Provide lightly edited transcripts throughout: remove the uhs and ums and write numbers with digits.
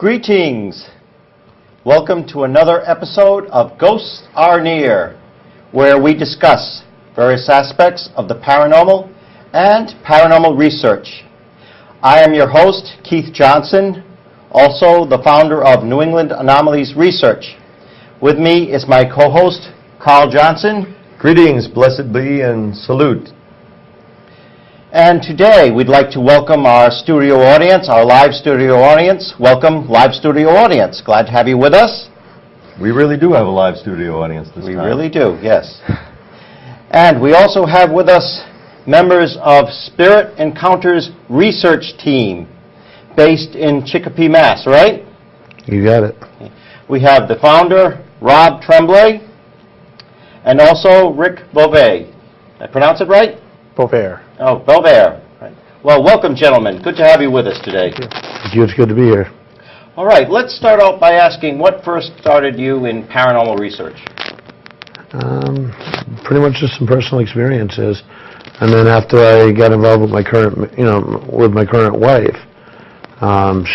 Greetings. Welcome to another episode of Ghosts Are Near, where we discuss various aspects of the paranormal and paranormal research. I am your host, Keith Johnson, also the founder of New England Anomalies Research. With me is my co-host, Carl Johnson. Greetings, blessed be, and salute. And today we'd like to welcome our studio audience, our live studio audience. Welcome, live studio audience. Glad to have you with us. We really do have a live studio audience this time. We really do, yes. And we also have with us members of Spirit Encounters Research Team based in Chicopee, Mass., right? You got it. We have the founder, Rob Tremblay, and also Rick Boisvere. Did I pronounce it right? Boisvere. Oh, Boisvere. Right. Well, welcome, gentlemen. Good to have you with us today. Thank you. It's good to be here. All right, let's start out by asking what first started you in paranormal research? Pretty much just some personal experiences, and then after I got involved with my current, with my current wife,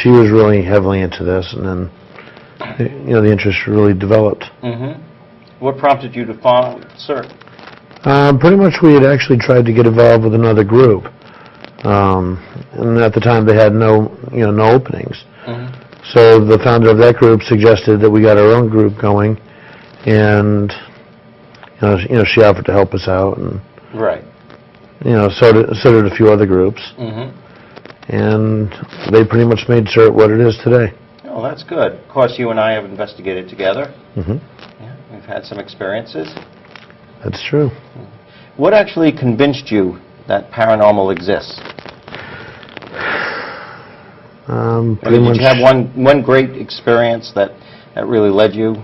she was really heavily into this, and then, the interest really developed. Mm-hmm. What prompted you to found SERT? Pretty much we had actually tried to get involved with another group, and at the time they had no openings. Mm-hmm. So the founder of that group suggested that we got our own group going, and she offered to help us out, and right. So did a few other groups, mm-hmm. and they pretty much made SERT what it is today. Oh, that's good. Of course, you and I have investigated together. Mm-hmm. Yeah, we've had some experiences. That's true. What actually convinced you that paranormal exists? Pretty much. Did you have one great experience that really led you?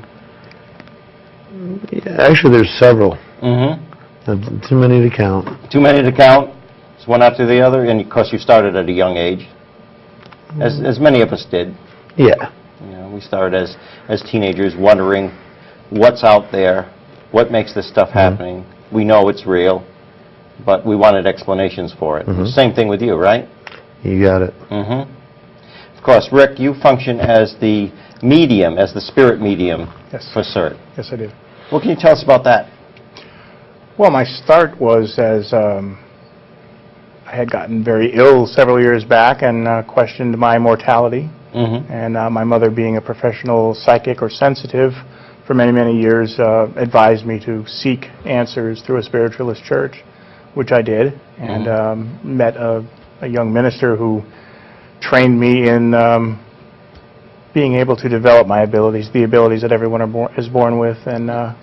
Yeah, actually, there's several. Mm-hmm. Too many to count. Too many to count? It's one after the other? And of course, you started at a young age, as many of us did. Yeah. We started as teenagers wondering what's out there, what makes this stuff happening. We know it's real, but we wanted explanations for it. Mm-hmm. Same thing with you, right? You got it. Mm-hmm. Of course, Rick, you function as the medium, as the spirit medium for SERT. Yes, I do. What can you tell us about that? Well, my start was as I had gotten very ill several years back and questioned my mortality. Mm-hmm. And my mother, being a professional psychic or sensitive for many, many years, advised me to seek answers through a spiritualist church, which I did, and met a young minister who trained me in being able to develop my abilities, the abilities that everyone is born with, and a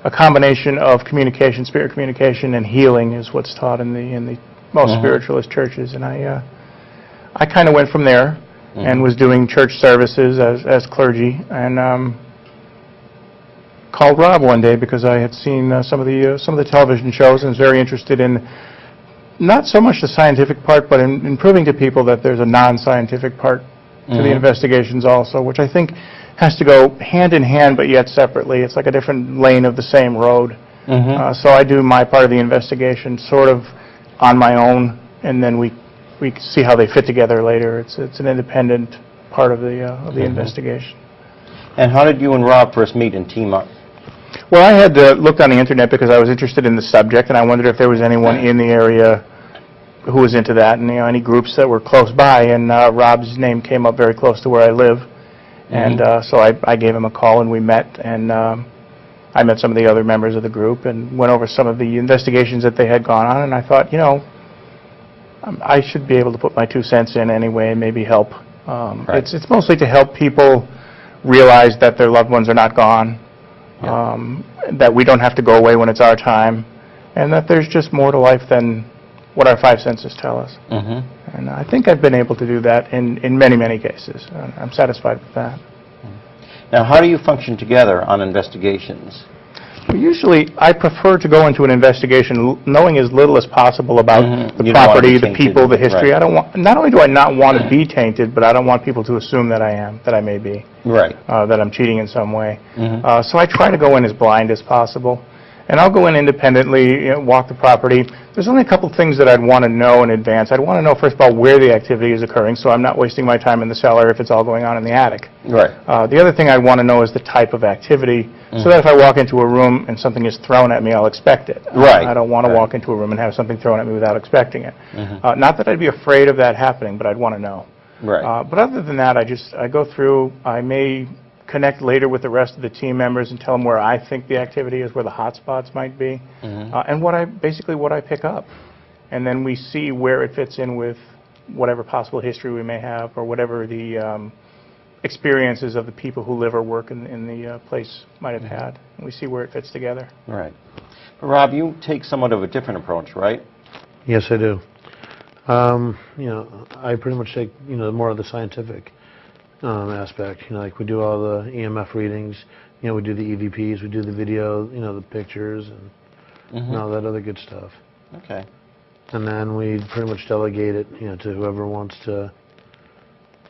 combination of communication, spirit communication, and healing is what's taught in the most spiritualist churches. And I kind of went from there and was doing church services as clergy, and called Rob one day because I had seen some of the television shows and was very interested in not so much the scientific part, but in proving to people that there's a non-scientific part to the investigations also, which I think has to go hand in hand but yet separately. It's like a different lane of the same road. So I do my part of the investigation sort of on my own, and then we see how they fit together later. It's an independent part of the investigation. And how did you and Rob first meet and team up? Well, I had looked on the internet because I was interested in the subject, and I wondered if there was anyone in the area who was into that, and any groups that were close by. And Rob's name came up very close to where I live, and so I gave him a call, and we met, and I met some of the other members of the group and went over some of the investigations that they had gone on, and I thought, I should be able to put my 2 cents in anyway and maybe help. Right. It's mostly to help people realize that their loved ones are not gone, that we don't have to go away when it's our time, and that there's just more to life than what our 5 senses tell us. And I think I've been able to do that in many, many cases. I'm satisfied with that. Now, how do you function together on investigations? Well, usually, I prefer to go into an investigation knowing as little as possible about the property, the people, the history. Right. I don't want. Not only do I not want to be tainted, but I don't want people to assume that I may be, right, that I'm cheating in some way. So I try to go in as blind as possible, And I'll go in independently, walk the property. There's only a couple things that I'd want to know in advance. I'd want to know, first of all, where the activity is occurring, so I'm not wasting my time in the cellar if it's all going on in the attic. Right. The other thing I'd want to know is the type of activity, so that if I walk into a room and something is thrown at me, I'll expect it. Right. I don't want to walk into a room and have something thrown at me without expecting it. Not that I'd be afraid of that happening, but I'd want to know. Right. But other than that, I go through, I may connect later with the rest of the team members and tell them where I think the activity is, where the hot spots might be, and basically what I pick up. And then we see where it fits in with whatever possible history we may have, or whatever the experiences of the people who live or work in the place might have had. And we see where it fits together. Right. But Rob, you take somewhat of a different approach, right? Yes, I do. I pretty much take, more of the scientific aspect. Like we do all the EMF readings, we do the EVPs, we do the video, the pictures, and all that other good stuff. Okay. And then we pretty much delegate it, to whoever wants to,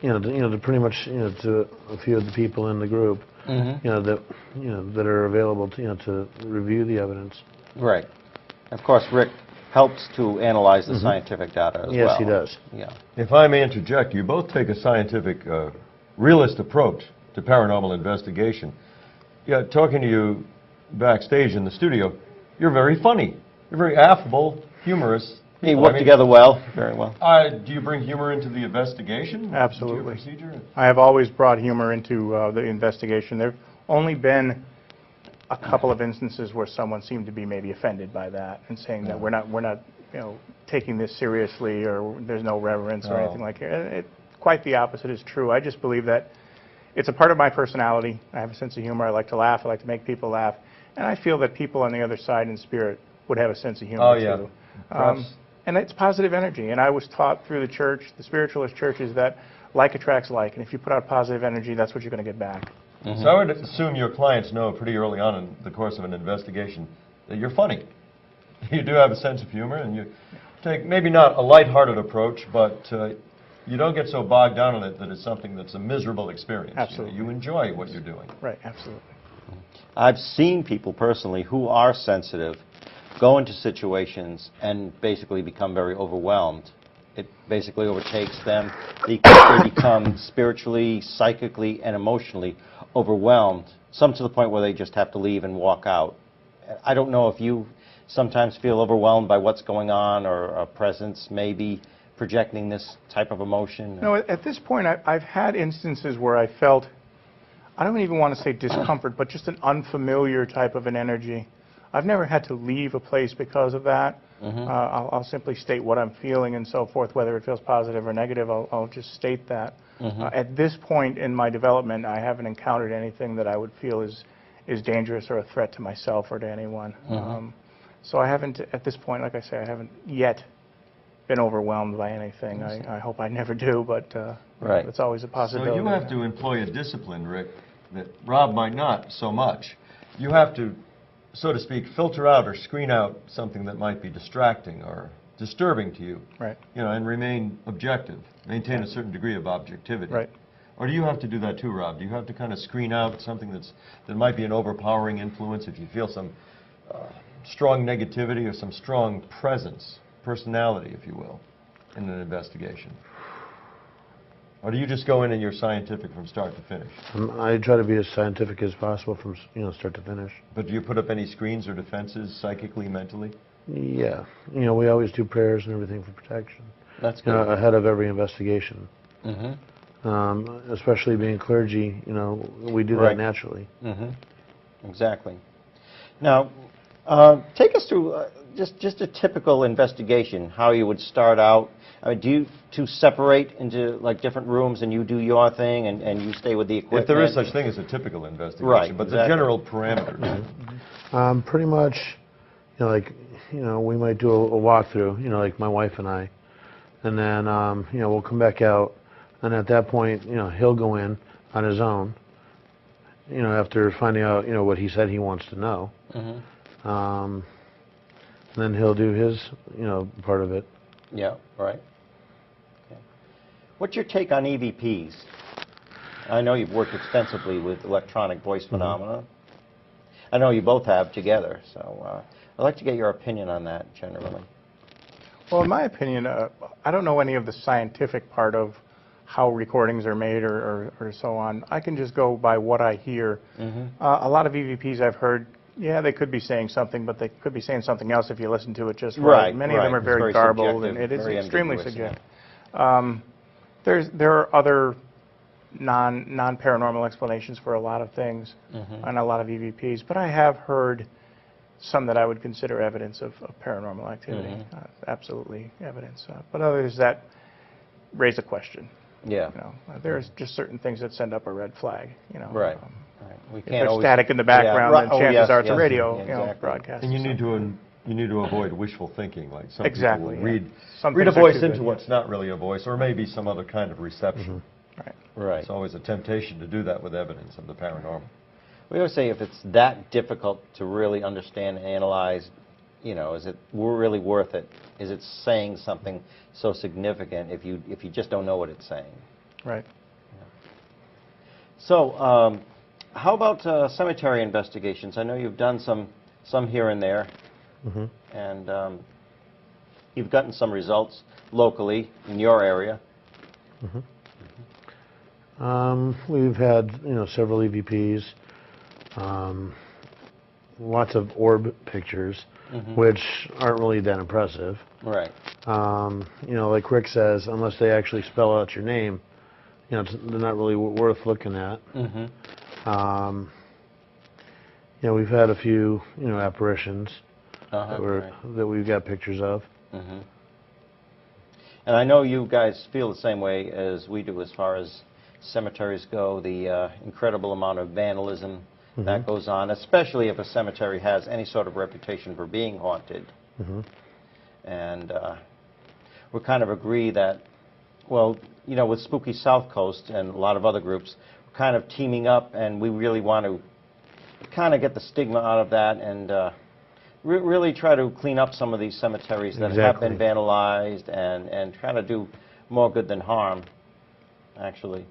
to pretty much, to a few of the people in the group, that are available to, to review the evidence. Right. Of course, Rick helps to analyze the scientific data as well. Yes, he does. Yeah. If I may interject, you both take a scientific, realist approach to paranormal investigation. Yeah, talking to you backstage in the studio, you're very funny. You're very affable, humorous. We work together well, very well. Do you bring humor into the investigation? Absolutely. Into your procedure? I have always brought humor into the investigation. There have only been a couple of instances where someone seemed to be maybe offended by that and saying that we're not taking this seriously, or there's no reverence or anything like that. Quite the opposite is true. I just believe that it's a part of my personality. I have a sense of humor. I like to laugh. I like to make people laugh. And I feel that people on the other side in spirit would have a sense of humor too. And it's positive energy. And I was taught through the church, the spiritualist churches, that like attracts like. And if you put out positive energy, that's what you're going to get back. So I would assume your clients know pretty early on in the course of an investigation that you're funny. You do have a sense of humor, and you take maybe not a lighthearted approach, but you don't get so bogged down in it that it's something that's a miserable experience. Absolutely. You enjoy what you're doing. Right, absolutely. I've seen people personally who are sensitive go into situations and basically become very overwhelmed. It basically overtakes them. They become spiritually, psychically, and emotionally overwhelmed, some to the point where they just have to leave and walk out. I don't know if you sometimes feel overwhelmed by what's going on, or a presence maybe projecting this type of emotion. No, at this point, I've had instances where I felt, I don't even want to say discomfort, but just an unfamiliar type of an energy. I've never had to leave a place because of that. I'll simply state what I'm feeling and so forth, whether it feels positive or negative. I'll just state that. At this point in my development, I haven't encountered anything that I would feel is dangerous or a threat to myself or to anyone. So I haven't, at this point, like I say, I haven't yet been overwhelmed by anything. I hope I never do, but it's always a possibility. So you have to employ a discipline, Rick, that Rob might not so much. You have to, so to speak, filter out or screen out something that might be distracting or disturbing to you. Right. And remain objective, maintain a certain degree of objectivity. Right. Or do you have to do that too, Rob? Do you have to kind of screen out something that might be an overpowering influence if you feel some strong negativity or some strong presence, personality, if you will, in an investigation? Or do you just go in and you're scientific from start to finish? I try to be as scientific as possible from start to finish. But do you put up any screens or defenses psychically, mentally? Yeah. We always do prayers and everything for protection. That's good. Ahead of every investigation. Especially being clergy, we do that naturally. Exactly. Now, take us through just a typical investigation, how you would start out. I mean, do you two separate into like different rooms and you do your thing and you stay with the equipment? If there is such thing as a typical investigation, right, but the general parameters. Pretty much, we might do a walkthrough, like my wife and I, and then we'll come back out, and at that point, he'll go in on his own, after finding out, what he said he wants to know. And then he'll do his, part of it. Yeah, right. Okay. What's your take on EVPs? I know you've worked extensively with electronic voice phenomena. I know you both have together, so I'd like to get your opinion on that generally. Well, in my opinion, I don't know any of the scientific part of how recordings are made or so on. I can just go by what I hear. A lot of EVPs I've heard, yeah, they could be saying something, but they could be saying something else if you listen to it just right. Many of them are It's very garbled, and subjective, it is very extremely ambiguous, subjective. There are other non-paranormal explanations for a lot of things and a lot of EVPs, but I have heard some that I would consider evidence of paranormal activity, absolutely evidence. But others that raise a question. Yeah. You know, there's just certain things that send up a red flag. You know, Right. We if can't there's always static in the background, then chances are it's a radio, exactly. broadcast. And you need to avoid wishful thinking, like some Exactly, people read Some read a things are voice too into good, what's not really a voice, or maybe some other kind of reception. Right. Right. It's always a temptation to do that with evidence of the paranormal. We always say if it's that difficult to really understand and analyze, you know, is it really worth it? Is it saying something so significant if you just don't know what it's saying? Right. So, how about cemetery investigations? I know you've done some here and there, and you've gotten some results locally in your area. We've had, several EVPs, lots of orb pictures, which aren't really that impressive. Right. Like Rick says, unless they actually spell out your name, they're not really worth looking at. We've had a few, apparitions that we've got pictures of. And I know you guys feel the same way as we do as far as cemeteries go, the incredible amount of vandalism that goes on, especially if a cemetery has any sort of reputation for being haunted. And we kind of agree that, well, with Spooky South Coast and a lot of other groups, we're kind of teaming up, and we really want to kind of get the stigma out of that and really try to clean up some of these cemeteries that have been vandalized and try to do more good than harm, actually.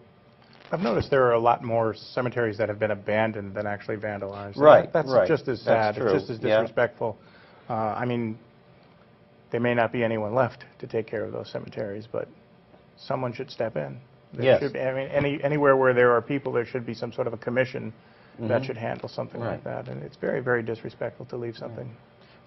I've noticed there are a lot more cemeteries that have been abandoned than actually vandalized. Right, That's right. just as sad. That's true. It's just as disrespectful. I mean, there may not be anyone left to take care of those cemeteries, but someone should step in. There should be, I mean, anywhere where there are people, there should be some sort of a commission that should handle something like that. And it's very, very disrespectful to leave something.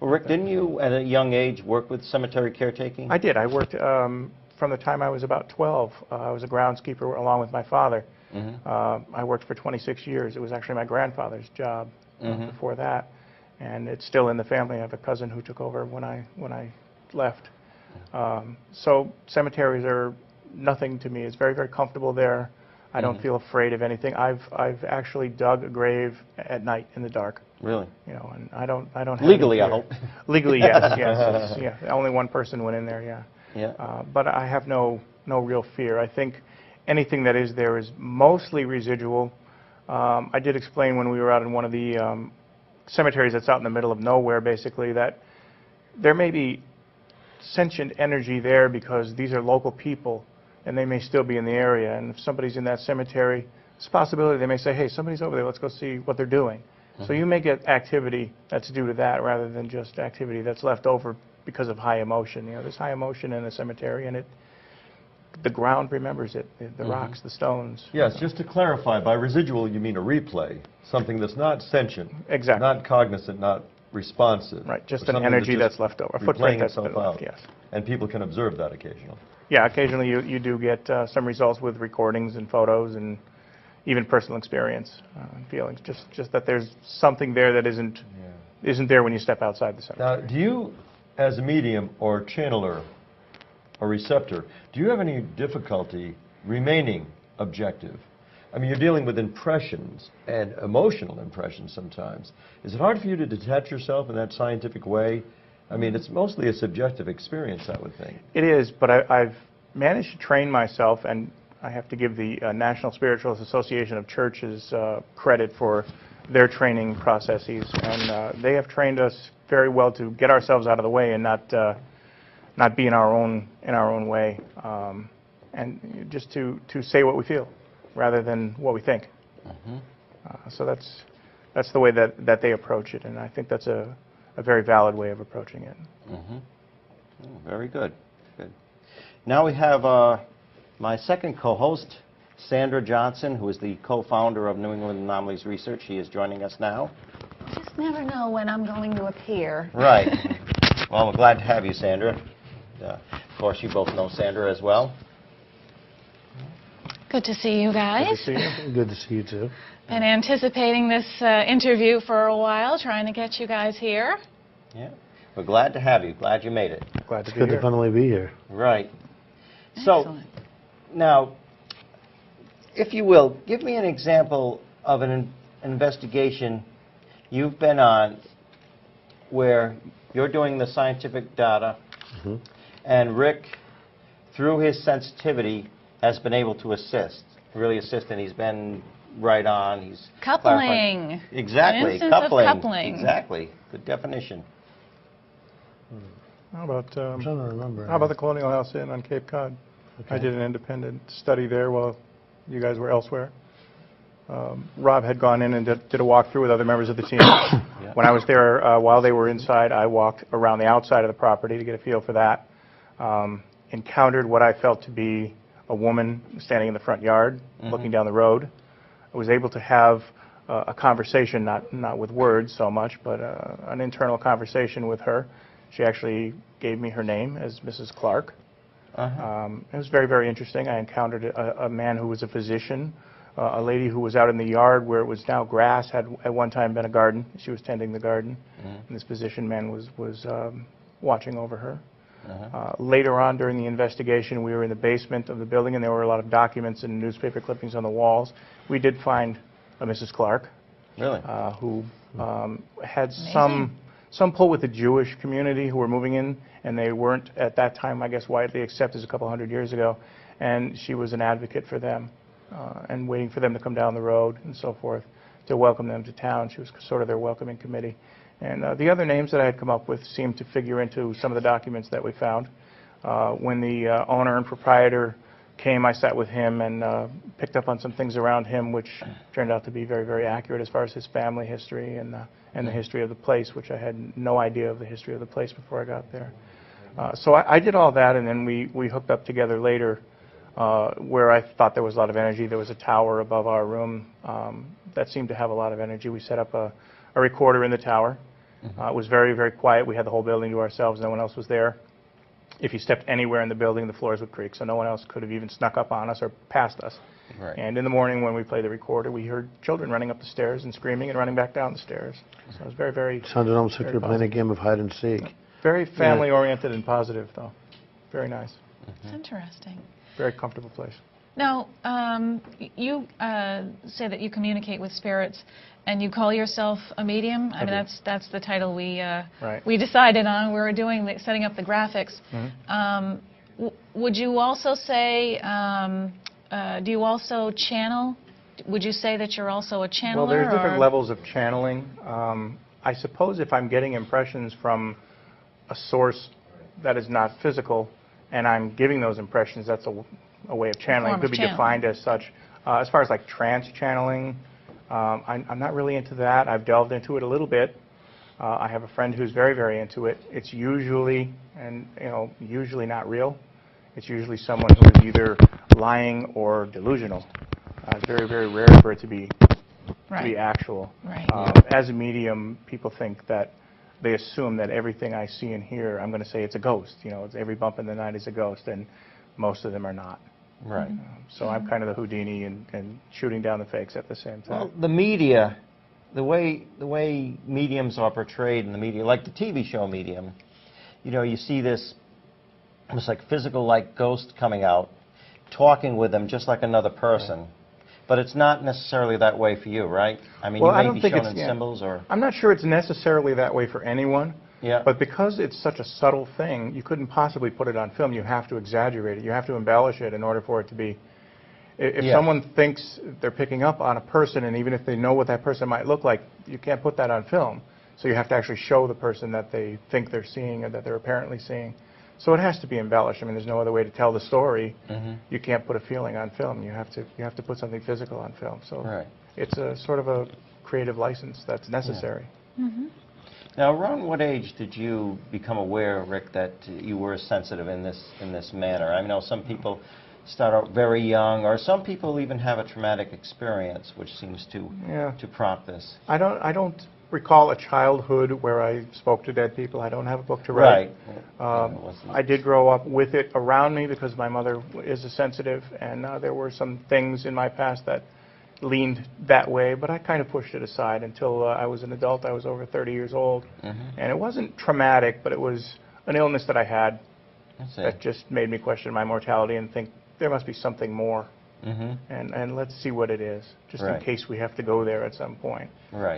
Well, Rick, didn't you, at a young age, work with cemetery caretaking? I did. I worked from the time I was about 12. I was a groundskeeper along with my father. I worked for 26 years. It was actually my grandfather's job before that, and it's still in the family. I have a cousin who took over when I left. So cemeteries are nothing to me. It's very, very comfortable there. I don't feel afraid of anything. I've actually dug a grave at night in the dark. Really? And I don't have legally, any I fear. hope. Legally, yes, yes. Only one person went in there, Yeah. but I have no real fear. I think anything that is there is mostly residual. I did explain when we were out in one of the cemeteries that's out in the middle of nowhere, basically, that there may be sentient energy there because these are local people and they may still be in the area. And if somebody's in that cemetery, it's a possibility they may say, hey, somebody's over there, let's go see what they're doing. So you may get activity that's due to that rather than just activity that's left over because of high emotion. There's high emotion in a cemetery, and the ground remembers it, the rocks, the stones. Yes, just to clarify, by residual you mean a replay, something that's not sentient, not cognizant, not responsive. Right, just an energy that's left over, a footprint that's been left, yes. And people can observe that occasionally. Yeah, occasionally you do get some results with recordings and photos and even personal experience and feelings, just that there's something there that isn't there when you step outside the cemetery. Now, do you, as a medium or channeler or receptor, do you have any difficulty remaining objective? I mean, you're dealing with impressions and emotional impressions sometimes. Is it hard for you to detach yourself in that scientific way? I mean, it's mostly a subjective experience, I would think. It is, but I've managed to train myself, and I have to give the National Spiritualist Association of Churches credit for their training processes, and they have trained us very well to get ourselves out of the way and not be in our own way, and just to say what we feel rather than what we think. So that's that's the way that they approach it, and I think that's a very valid way of approaching it. Mm-hmm. Very good. Good. Now we have my second co-host, Sandra Johnson, who is the co-founder of New England Anomalies Research. She is joining us now. I just never know when I'm going to appear. Right. Well, we're glad to have you, Sandra. Of course, you both know Sandra as well. Good to see you guys. Good to see you. Good to see you, too. Been anticipating this interview for a while, trying to get you guys here. Yeah. We're glad to have you. Glad you made it. Glad to It's be good here. to finally be here. Right. So, Excellent. now, if you will, give me an example of an investigation you've been on where you're doing the scientific data, Mhm. and Rick, through his sensitivity, has been able to really assist, and he's been right on. He's clarifying. Coupling. Exactly. An instance of coupling. Exactly. Good definition. How about I'm trying to remember. how about the Colonial House Inn on Cape Cod? I did an independent study there while you guys were elsewhere. Rob had gone in and did a walkthrough with other members of the team. When I was there, while they were inside, I walked around the outside of the property to get a feel for that. Encountered what I felt to be a woman standing in the front yard, looking down the road. I was able to have a conversation, not with words so much, but an internal conversation with her. She actually gave me her name as Mrs. Clark. It was very, very interesting. I encountered a man who was a physician, a lady who was out in the yard where it was now grass, had at one time been a garden. She was tending the garden, and this physician man was watching over her. Later on during the investigation, we were in the basement of the building, and there were a lot of documents and newspaper clippings on the walls. We did find a Mrs. Clark, Really? who had some pull with the Jewish community who were moving in, and they weren't at that time, I guess, widely accepted as a couple hundred years ago. And she was an advocate for them, and waiting for them to come down the road and so forth to welcome them to town. She was sort of their welcoming committee. And the other names that I had come up with seemed to figure into some of the documents that we found. When the owner and proprietor came, I sat with him and picked up on some things around him, which turned out to be very, very accurate as far as his family history and the history of the place, which I had no idea of the history of the place before I got there. So I did all that, and then we hooked up together later, where I thought there was a lot of energy. There was a tower above our room that seemed to have a lot of energy. We set up a recorder in the tower. It was very, very quiet. We had the whole building to ourselves. No one else was there. If you stepped anywhere in the building, the floors would creak, so no one else could have even snuck up on us or past us. Right. And in the morning when we played the recorder, we heard children running up the stairs and screaming and running back down the stairs. So it was very, very, Sounded almost like very you're playing a positive. game of hide and seek. Very family-oriented and positive, though. Very nice. That's interesting. Very comfortable place. Now, you say that you communicate with spirits, and you call yourself a medium. I mean, do. that's the title we Right. we decided on. We were setting up the graphics. Would you also say? Do you also channel? Would you say that you're also a channeler? Well, there's different or? levels of channeling. I suppose if I'm getting impressions from a source that is not physical, and I'm giving those impressions, that's a way of channeling. form It could of be channeling. defined as such. As far as like trance channeling, I'm not really into that. I've delved into it a little bit. I have a friend who's very, very into it. It's usually, usually not real. It's usually someone who is either lying or delusional. It's very, very rare for it to be actual. Right. As a medium, people think that they assume that everything I see and hear, I'm going to say it's a ghost. It's every bump in the night is a ghost, and most of them are not. Right. So I'm kind of the Houdini and shooting down the fakes at the same time. Well, the media, the way mediums are portrayed in the media, like the TV show Medium, you see this almost like physical, like ghost coming out, talking with them just like another person. Right. But it's not necessarily that way for you, right? I mean, Well, you I may don't be think shown it's- in symbols or... I'm not sure it's necessarily that way for anyone. Yeah. But because it's such a subtle thing, you couldn't possibly put it on film. You have to exaggerate it. You have to embellish it in order for it to be... If Yeah. someone thinks they're picking up on a person, and even if they know what that person might look like, you can't put that on film. So you have to actually show the person that they think they're seeing or that they're apparently seeing. So it has to be embellished. I mean, there's no other way to tell the story. You can't put a feeling on film. You have to put something physical on film. So Right. it's a sort of a creative license that's necessary. Now, around what age did you become aware, Rick, that you were sensitive in this manner? I know some people start out very young, or some people even have a traumatic experience, which seems to prompt this. I don't recall a childhood where I spoke to dead people. I don't have a book to write. I did grow up with it around me because my mother is a sensitive, and there were some things in my past that leaned that way, but I kind of pushed it aside until I was an adult. I was over 30 years old, and it wasn't traumatic, but it was an illness that I had that just made me question my mortality and think there must be something more. And let's see what it is, just in case we have to go there at some point.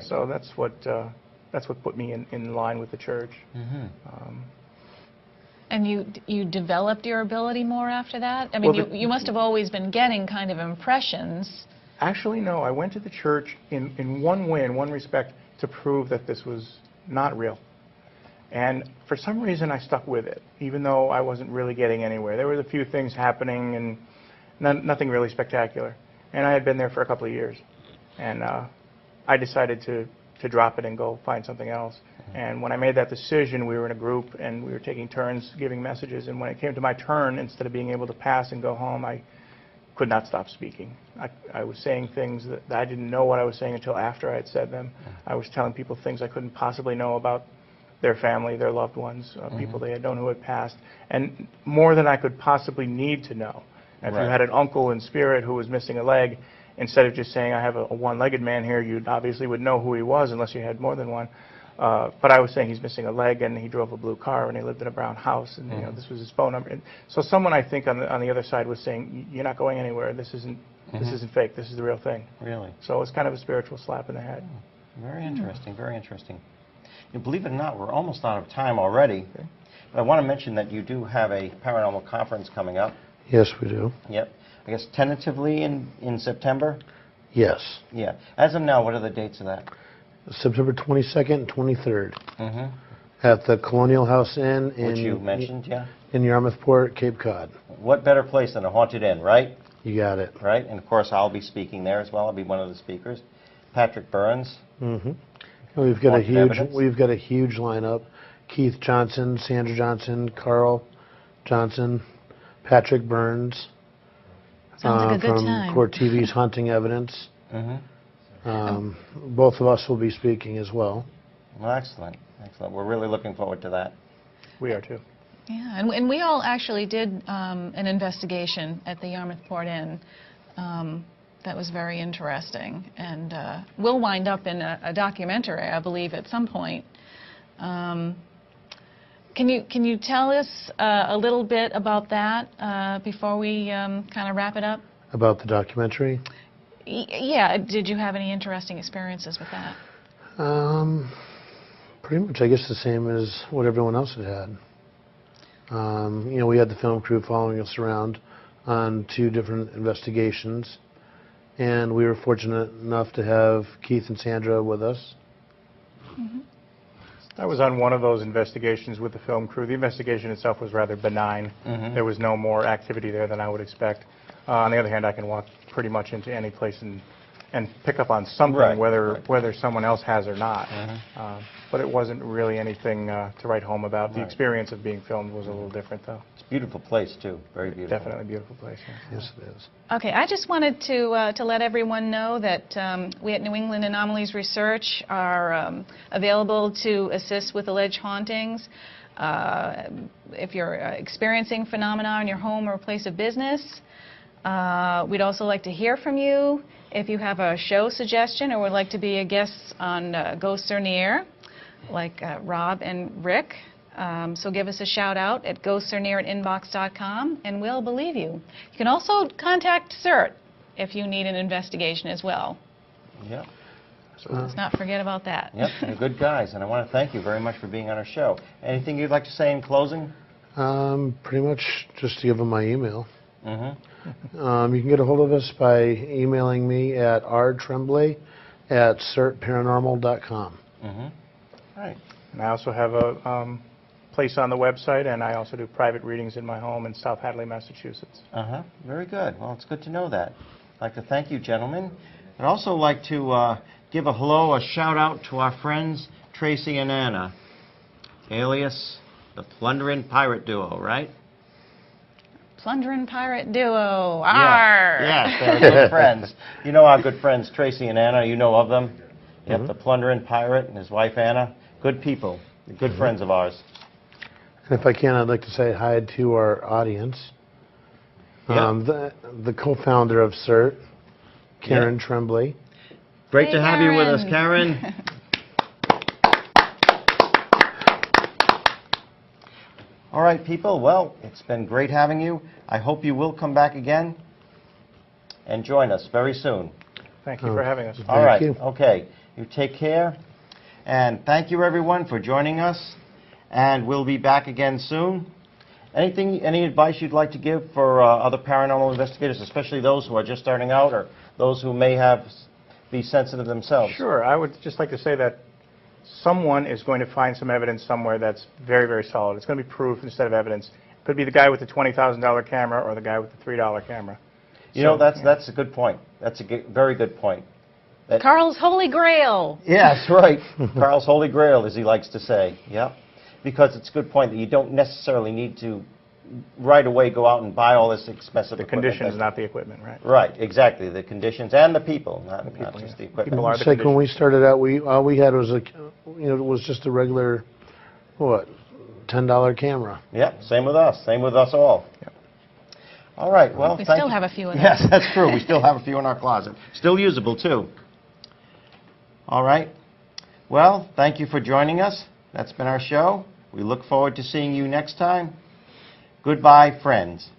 So that's what put me in line with the church. And you developed your ability more after that? I mean, you must have always been getting kind of impressions. Actually, no. I went to the church in one way, in one respect, to prove that this was not real. And for some reason, I stuck with it, even though I wasn't really getting anywhere. There were a few things happening, and nothing really spectacular. And I had been there for a couple of years. And I decided to drop it and go find something else. And when I made that decision, we were in a group, and we were taking turns giving messages. And when it came to my turn, instead of being able to pass and go home, I could not stop speaking. I was saying things that I didn't know what I was saying until after I had said them. I was telling people things I couldn't possibly know about their family, their loved ones, people they had known who had passed, and more than I could possibly need to know. If you had an uncle in spirit who was missing a leg, instead of just saying, I have a one-legged man here, you obviously would know who he was unless you had more than one. But I was saying he's missing a leg, and he drove a blue car, and he lived in a brown house, and you know, this was his phone number. And so someone, I think, on the other side was saying, you're not going anywhere. This isn't fake. This is the real thing. Really? So it was kind of a spiritual slap in the head. Very interesting. Very interesting. And believe it or not, we're almost out of time already. But I want to mention that you do have a paranormal conference coming up. Yes, we do. Yep. I guess tentatively in September? Yes. Yeah. As of now, what are the dates of that? September 22nd and 23rd. At the Colonial House Inn in... Which you mentioned, in Yarmouthport, Cape Cod. What better place than a haunted inn, right? You got it. Right? And of course, I'll be speaking there as well. I'll be one of the speakers. Patrick Burns. We've got a huge lineup. Keith Johnson, Sandra Johnson, Carl Johnson, Patrick Burns. Sounds like a good from time. Court TV's Haunting Evidence. Both of us will be speaking as well. Well, excellent. Excellent. We're really looking forward to that. We are too. Yeah, and we all actually did an investigation at the Yarmouthport Inn. That was very interesting, and we'll wind up in a documentary, I believe, at some point. Can you tell us a little bit about that before we kind of wrap it up? About the documentary? Yeah. Did you have any interesting experiences with that? Pretty much, I guess, the same as what everyone else had had. You know, we had the film crew following us around on 2 different investigations, and we were fortunate enough to have Keith and Sandra with us. I was on one of those investigations with the film crew. The investigation itself was rather benign. There was no more activity there than I would expect. On the other hand, I can walk pretty much into any place and pick up on something, whether someone else has or not. But it wasn't really anything to write home about. The experience of being filmed was a little different, though. It's a beautiful place, too. Very beautiful. Definitely a beautiful place. Yes, it is. Okay, I just wanted to let everyone know that we at New England Anomalies Research are available to assist with alleged hauntings. If you're experiencing phenomena in your home or place of business, we'd also like to hear from you. If you have a show suggestion or would like to be a guest on Ghosts or N.E.A.R, like Rob and Rick, so give us a shout out at ghostsarnear@inbox.com and we'll believe you. You can also contact SERT if you need an investigation as well. Yeah. So let's not forget about that. Yep, you're good guys, and I want to thank you very much for being on our show. Anything you'd like to say in closing? Pretty much just to give them my email. You can get a hold of us by emailing me at rtremblay@sertparanormal.com. Right. And I also have a place on the website, and I also do private readings in my home in South Hadley, Massachusetts. Very good. Well, it's good to know that. I'd like to thank you, gentlemen. I'd also like to give a hello, a shout out to our friends Tracy and Anna, alias the Plunderin' Pirate Duo, right? Plunderin' Pirate Duo. Yeah. Arr! Yes, they're good friends. You know our good friends Tracy and Anna, you know of them? Yep, the Plunderin' Pirate and his wife Anna. Good people, good friends of ours. And if I can, I'd like to say hi to our audience. Yeah. The co-founder of SERT, Karen Tremblay. Great Hey, to have you with us, Karen. Karen. All right, people. Well, it's been great having you. I hope you will come back again and join us very soon. Thank you for having us. All right. you. Okay. You take care. And thank you, everyone, for joining us. And we'll be back again soon. Any advice you'd like to give for other paranormal investigators, especially those who are just starting out or those who may be sensitive themselves? Sure. I would just like to say that someone is going to find some evidence somewhere that's very, very solid. It's going to be proof instead of evidence. It could be the guy with the $20,000 camera or the guy with the $3 camera. You know, that's a good point. That's a very good point. Carl's Holy Grail. Yes, right. Carl's Holy Grail, as he likes to say. Yep. Because it's a good point that you don't necessarily need to right away go out and buy all this expensive The equipment. conditions, not the equipment, right? Right, exactly. The conditions and the people, not just the equipment. People are the It's like when we conditions. started out, all we had was it was just a regular, $10 camera. Yep, same with us. Same with us all. Yep. All right, well, We thank still you. have a few of them. Yes, that's true. We still have a few in our closet. Still usable, too. All right. Well, thank you for joining us. That's been our show. We look forward to seeing you next time. Goodbye, friends.